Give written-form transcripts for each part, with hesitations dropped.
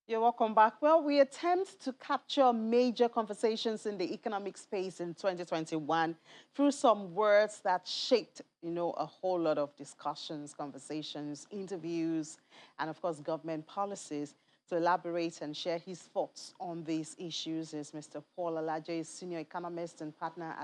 You're welcome back. Well, we attempt to capture major conversations in the economic space in 2021 through some words that shaped, a whole lot of discussions, conversations, interviews, and of course, government policies. To elaborate and share his thoughts on these issues is Mr. Paul Alaje, senior economist and partner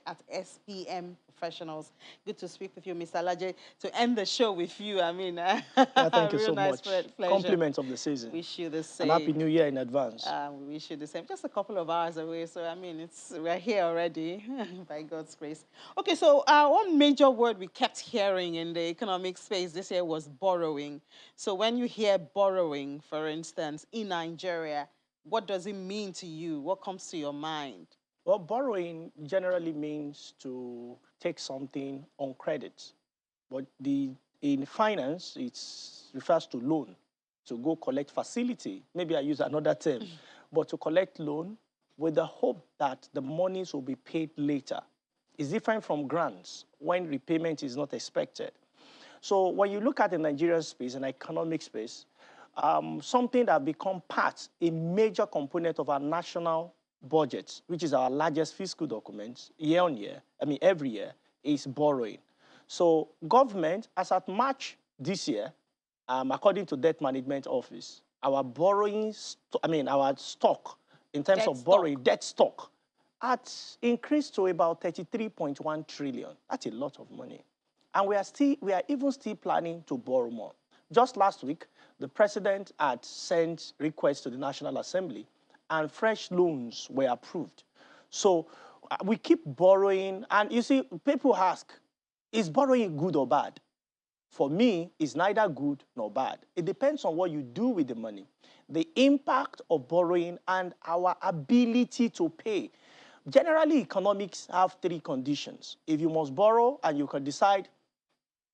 at SPM Professionals. Good to speak with you, Mr. Alaje. To end the show with you, I mean, Yeah, thank you real so nice much. pleasure. Compliments of the season. Wish you the And Happy same. New Year in advance. We wish you the same. Just a couple of hours away, so I mean, we're here already, by God's grace. Okay, so one major word we kept hearing in the economic space this year was borrowing. So when you hear borrowing, for instance, in Nigeria, what does it mean to you? What comes to your mind? Well, borrowing generally means to take something on credit. But in finance, it refers to loan, to go collect facility. Maybe I use another term, but to collect loan with the hope that the monies will be paid later. It's different from grants when repayment is not expected. So when you look at the Nigerian space and economic space, something that become part, a major component of our national budget, which is our largest fiscal document year on year, every year, is borrowing. So government, as at March this year, according to Debt Management Office, our borrowing, our stock in terms Debt of borrowing, stock. debt stock, had increased to about 33.1 trillion. That's a lot of money. And we are even still planning to borrow more. Just last week, the president had sent requests to the National Assembly and fresh loans were approved. So we keep borrowing. And you see, people ask, is borrowing good or bad? For me, it's neither good nor bad. It depends on what you do with the money, the impact of borrowing, and our ability to pay. Generally, economics have three conditions. If you must borrow and you can decide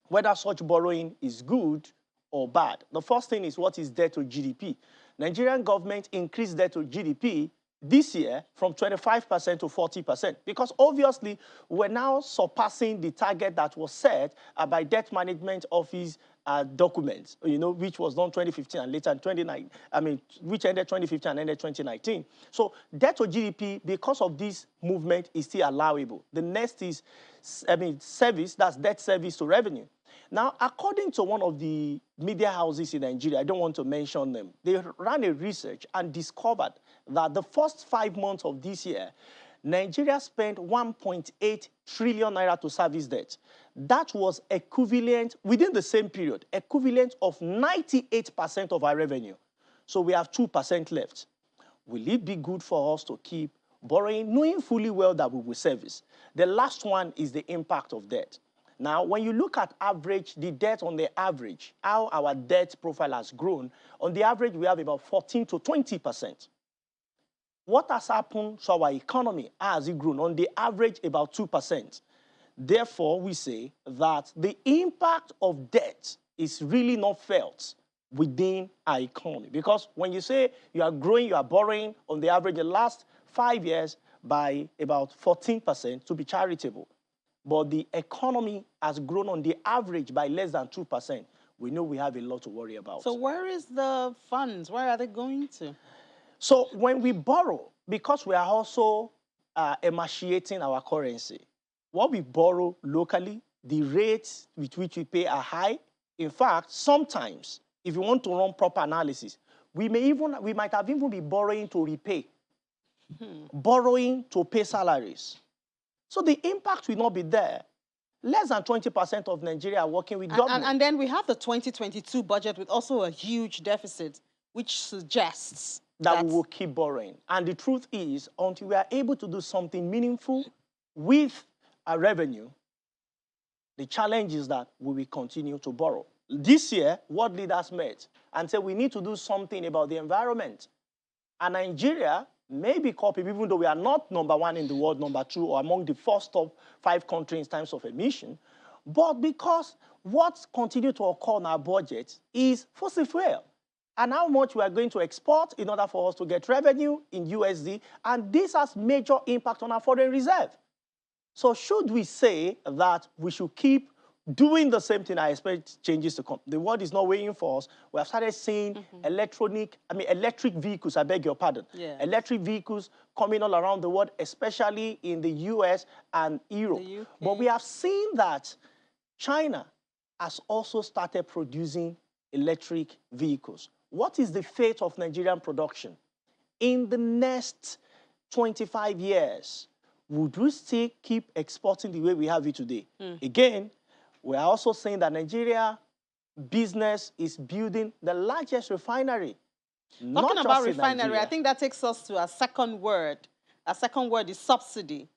whether such borrowing is good or bad. The first thing is, what is debt to GDP? Nigerian government increased debt to GDP this year from 25% to 40%, because obviously we're now surpassing the target that was set by Debt Management Office documents, which was done 2015 and later in 2019, which ended 2015 and ended 2019. So debt to GDP, because of this movement, is still allowable. The next is, service, that's debt service to revenue. Now, according to one of the media houses in Nigeria, I don't want to mention them, they ran a research and discovered that the first 5 months of this year, Nigeria spent 1.8 trillion naira to service debt. That was equivalent, within the same period, equivalent of 98% of our revenue. So we have 2% left. Will it be good for us to keep borrowing, knowing fully well that we will service? The last one is the impact of debt. Now, when you look at average, the debt on the average, how our debt profile has grown, on the average, we have about 14 to 20%. What has happened to our economy? Has it grown? On the average, about 2%. Therefore, we say that the impact of debt is really not felt within our economy. Because when you say you are growing, you are borrowing, on the average, the last 5 years by about 14% to be charitable. But the economy has grown on the average by less than 2%. We know we have a lot to worry about. So where is the funds? Where are they going to? So when we borrow, because we are also emaciating our currency, what we borrow locally, the rates with which we pay are high. In fact, sometimes, if you want to run proper analysis, we might have even be borrowing to repay, borrowing to pay salaries. So the impact will not be there. Less than 20% of Nigeria are working with government. And then we have the 2022 budget with also a huge deficit, which suggests that we will keep borrowing. And the truth is, until we are able to do something meaningful with our revenue, the challenge is that we will continue to borrow. This year, world leaders met and said we need to do something about the environment. And Nigeria may be copied, even though we are not #1 in the world, #2, or among the first top 5 countries in terms of emission, but because what continues to occur in our budget is fossil fuel, and how much we are going to export in order for us to get revenue in USD, and this has major impact on our foreign reserve. So should we say that we should keep doing the same thing, I expect changes to come. The world is not waiting for us. We have started seeing electric vehicles, I beg your pardon. Yes. Electric vehicles coming all around the world, especially in the US and Europe. But we have seen that China has also started producing electric vehicles. What is the fate of Nigerian production? In the next 25 years, would we still keep exporting the way we have it today? Again, we are also saying that Nigeria business is building the largest refinery. Talking about refinery, I think that takes us to a second word. A second word is subsidy.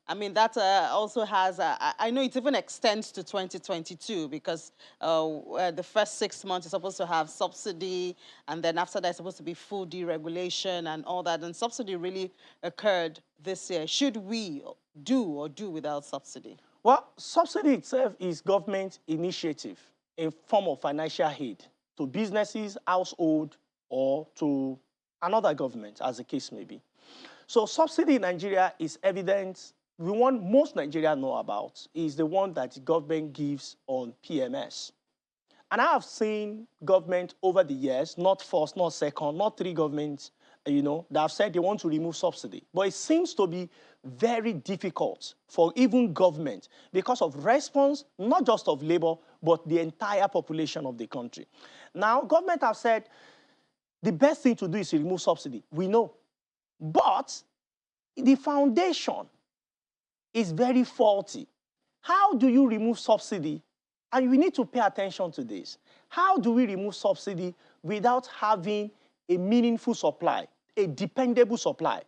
I mean, that also has, I know it even extends to 2022 because the first 6 months is supposed to have subsidy, and then after that it's supposed to be full deregulation and all that. And subsidy really occurred this year. Should we do without subsidy? Well, subsidy itself is government initiative in form of financial aid to businesses, household, or to another government, as the case may be. So subsidy in Nigeria is evident. The one most Nigerians know about is the one that the government gives on PMS. And I have seen government over the years, not first, not second, not three governments, that have said they want to remove subsidy. But it seems to be very difficult for even government because of response, not just of labor, but the entire population of the country. Now, government have said the best thing to do is to remove subsidy. We know. But the foundation is very faulty. How do you remove subsidy? And we need to pay attention to this. How do we remove subsidy without having a meaningful supply, a dependable supply?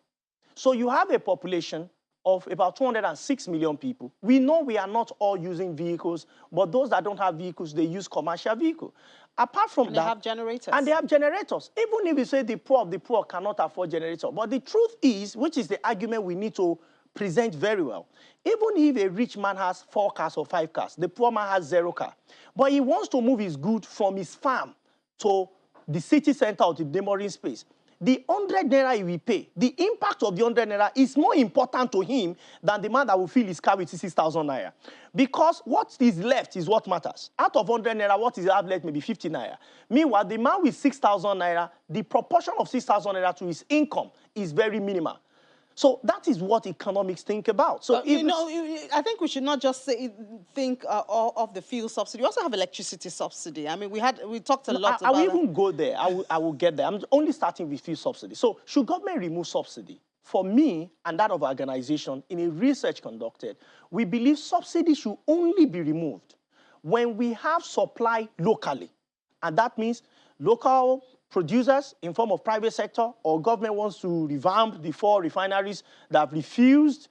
So you have a population of about 206 million people. We know we are not all using vehicles, but those that don't have vehicles, they use commercial vehicles. Apart from that, they have generators. And they have generators. Even if you say the poor of the poor cannot afford generators. But the truth is, which is the argument we need to present very well, even if a rich man has 4 cars or 5 cars, the poor man has 0 car, but he wants to move his goods from his farm to the city center or the neighboring space, the 100 naira he will pay, the impact of the 100 naira is more important to him than the man that will fill his car with 6,000 naira. Because what is left is what matters. Out of 100 naira, what is left maybe 50 naira. Meanwhile, the man with 6,000 naira, the proportion of 6,000 naira to his income is very minimal. So that is what economics think about. So I think we should not just think of the fuel subsidy. We also have electricity subsidy. I mean, we talked a lot about I will even go there. I will get there. I'm only starting with fuel subsidy. So should government remove subsidy? For me and that of our organization, in a research conducted, we believe subsidy should only be removed when we have supply locally. And that means local producers in form of private sector, or government wants to revamp the 4 refineries that have refused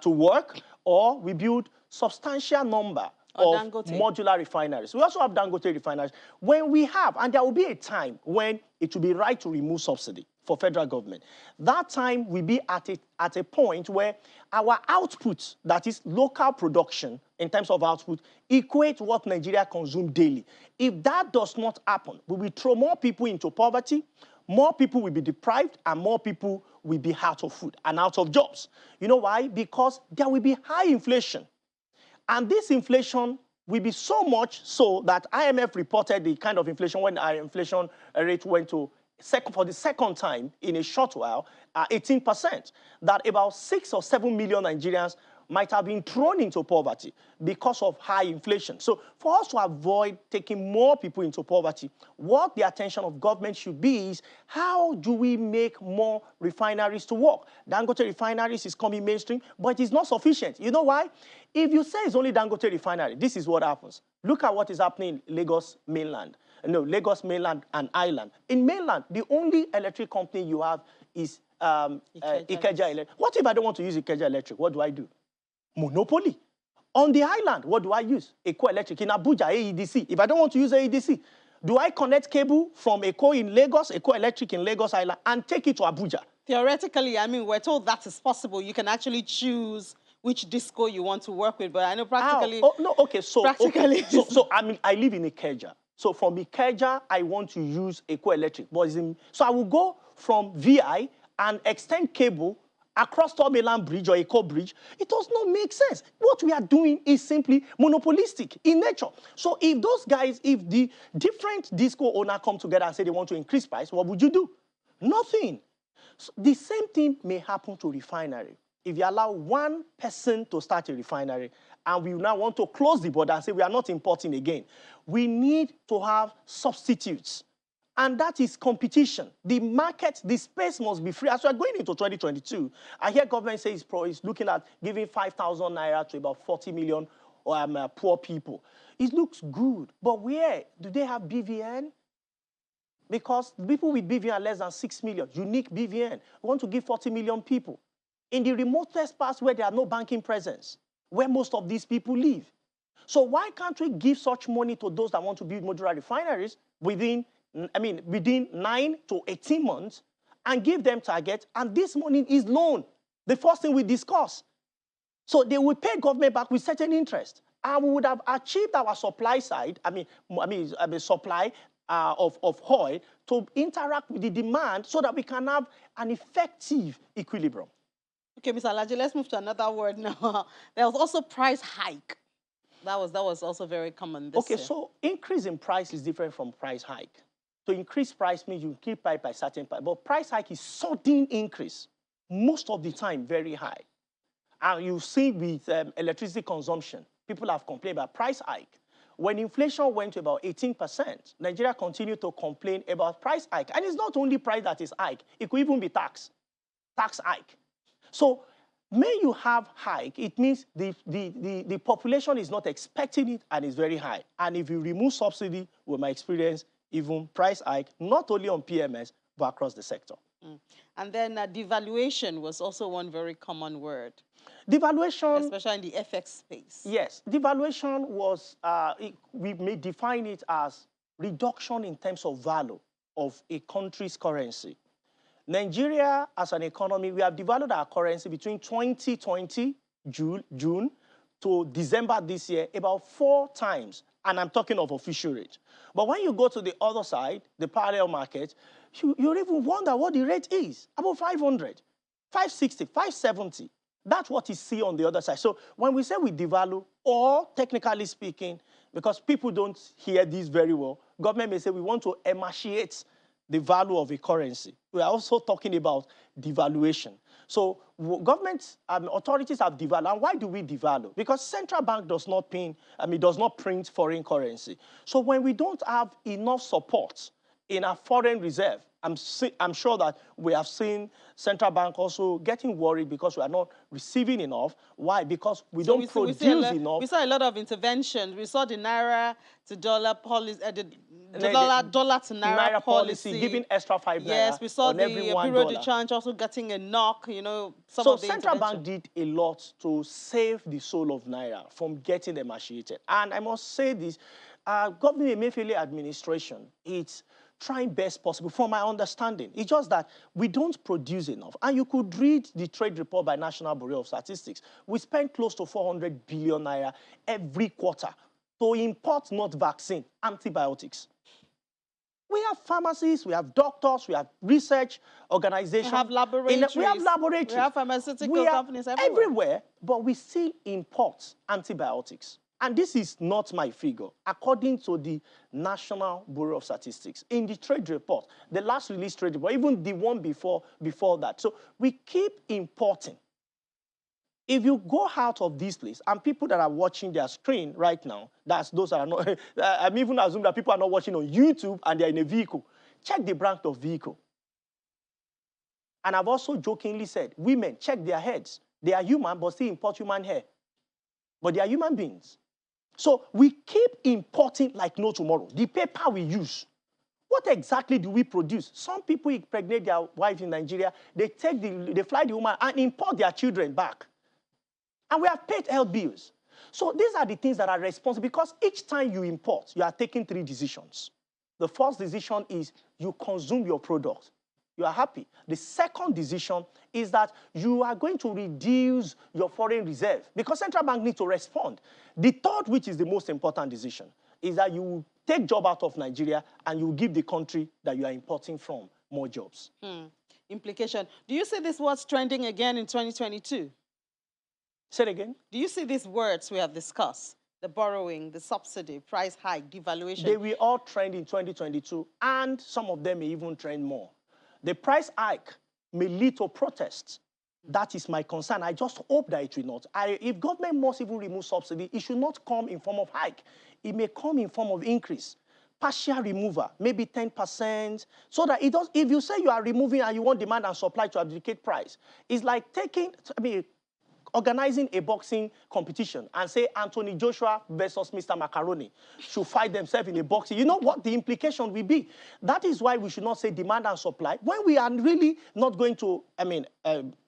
to work, or we build substantial number of modular refineries. We also have Dangote refineries. When we have, and there will be a time when it will be right to remove subsidy for federal government. That time will be at a point where our output, that is local production in terms of output, equate what Nigeria consumes daily. If that does not happen, we will throw more people into poverty, more people will be deprived, and more people will be out of food and out of jobs. You know why? Because there will be high inflation. And this inflation will be so much so that IMF reported the kind of inflation when our inflation rate went to for the second time in a short while, 18%, that about 6 or 7 million Nigerians might have been thrown into poverty because of high inflation. So for us to avoid taking more people into poverty, what the attention of government should be is how do we make more refineries to work? Dangote refineries is coming mainstream, but it is not sufficient. You know why? If you say it's only Dangote refinery, this is what happens. Look at what is happening in Lagos mainland. No, Lagos mainland and island. In mainland, the only electric company you have is Ikeja Electric. What if I don't want to use Ikeja Electric? What do I do? Monopoly. On the island, what do I use? Eko Electric. In Abuja, AEDC. If I don't want to use AEDC, do I connect cable from Eko in Lagos, Eko Electric in Lagos Island, and take it to Abuja? Theoretically, I mean, we're told that is possible. You can actually choose which disco you want to work with, but I know practically... Oh, no, okay, so... Practically... Okay. So I mean, I live in Ikeja. So from Ikeja, I want to use Eko Electric. So I will go from VI and extend cable across Third Mainland Bridge or Eco Bridge, it does not make sense. What we are doing is simply monopolistic in nature. So if those guys, if the different disco owners come together and say they want to increase price, what would you do? Nothing. So the same thing may happen to refinery. If you allow one person to start a refinery and we now want to close the border and say we are not importing again, we need to have substitutes. And that is competition. The market, the space must be free. As we are going into 2022, I hear government say it's looking at giving 5,000 naira to about 40 million poor people. It looks good. But where? Do they have BVN? Because people with BVN are less than 6 million, unique BVN. We want to give 40 million people. In the remotest parts where there are no banking presence, where most of these people live. So why can't we give such money to those that want to build modular refineries within 9 to 18 months and give them target, and this money is loan. The first thing we discuss. So they will pay government back with certain interest. And we would have achieved our supply side, supply of oil to interact with the demand so that we can have an effective equilibrium. Okay, Mr. Alaji, let's move to another word now. There was also price hike. That was also very common this year. So increase in price is different from price hike. To increase price means you keep price by certain price, but price hike is sudden increase, most of the time very high. And you see with electricity consumption, people have complained about price hike. When inflation went to about 18%, Nigeria continued to complain about price hike. And it's not only price that is hike, it could even be tax hike. So when you have hike, it means the population is not expecting it and it's very high. And if you remove subsidy, with my experience, even price hike, not only on PMS, but across the sector. And then devaluation was also one very common word. Devaluation. Especially in the FX space. Yes, devaluation was, we may define it as reduction in terms of value of a country's currency. Nigeria, as an economy, we have devalued our currency between 2020, June, to December this year, about 4 times. And I'm talking of official rate. But when you go to the other side, the parallel market, you even wonder what the rate is. About 500, 560, 570. That's what you see on the other side. So when we say we devalue, or technically speaking, because people don't hear this very well, government may say we want to emaciate the value of a currency. We are also talking about devaluation. So government authorities have devalued. And why do we devalue? Because central bank does not print foreign currency. So when we don't have enough support in our foreign reserve, I'm sure that we have seen central bank also getting worried because we are not receiving enough. Why? Because we don't produce enough. We saw a lot of interventions. We saw the naira to dollar policy, dollar to naira policy, giving extra 5 naira. Yes, we saw the Bureau de Change also getting a knock. So central bank did a lot to save the soul of naira from getting emaciated. And I must say this, Governor Emefiele administration, it's trying best possible, from my understanding. It's just that we don't produce enough. And you could read the trade report by National Bureau of Statistics. We spend close to 400 billion naira every quarter to import not vaccine, antibiotics. We have pharmacies, we have doctors, we have research organizations. We have laboratories. We have laboratories. We have pharmaceutical companies everywhere. But we still import antibiotics. And this is not my figure. According to the National Bureau of Statistics, in the trade report, the last released trade report, even the one before that. So we keep importing. If you go out of this place, and people that are watching their screen right now, that's those that are not, I'm even assuming that people are not watching on YouTube and they're in a vehicle. Check the brand of vehicle. And I've also jokingly said, women, check their heads. They are human, but still import human hair. But they are human beings. So we keep importing like no tomorrow. The paper we use. What exactly do we produce? Some people impregnate their wife in Nigeria. They fly the woman and import their children back. And we have paid health bills. So these are the things that are responsible, because each time you import, you are taking 3 decisions. The first decision is you consume your product. You are happy. The second decision is that you are going to reduce your foreign reserve, because central bank needs to respond. The third, which is the most important decision, is that you will take job out of Nigeria and you will give the country that you are importing from more jobs. implication. Do you see these words trending again in 2022? Say it again. Do you see these words we have discussed? The borrowing, the subsidy, price hike, devaluation. They will all trend in 2022, and some of them may even trend more. The price hike may lead to protests. That is my concern. I just hope that it will not. If government must even remove subsidy, it should not come in form of hike. It may come in form of increase. Partial removal, maybe 10%, so that it does. If you say you are removing and you want demand and supply to adjudicate price, it's like organizing a boxing competition and say Anthony Joshua versus Mr. Macaroni should fight themselves in a boxing. You know what the implication will be? That is why we should not say demand and supply when we are really not going to,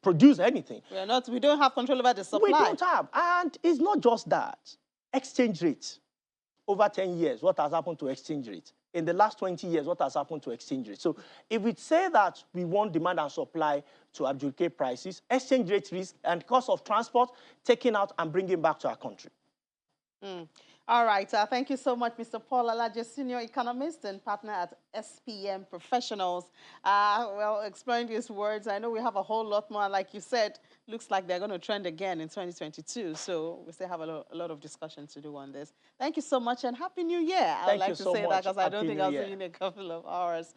produce anything. We don't have control over the supply. We don't have. And it's not just that. Exchange rate. Over 10 years, what has happened to exchange rate? In the last 20 years, what has happened to exchange rate? So if we say that we want demand and supply to adjudicate prices, exchange rate risk and cost of transport, taking out and bringing back to our country. All right. Thank you so much, Mr. Paul Alaje, senior economist and partner at SPM Professionals. Well, exploring these words, I know we have a whole lot more. Like you said, looks like they're going to trend again in 2022. So we still have a lot of discussion to do on this. Thank you so much and Happy New Year. I would like to say that because I don't think I'll see you in a couple of hours.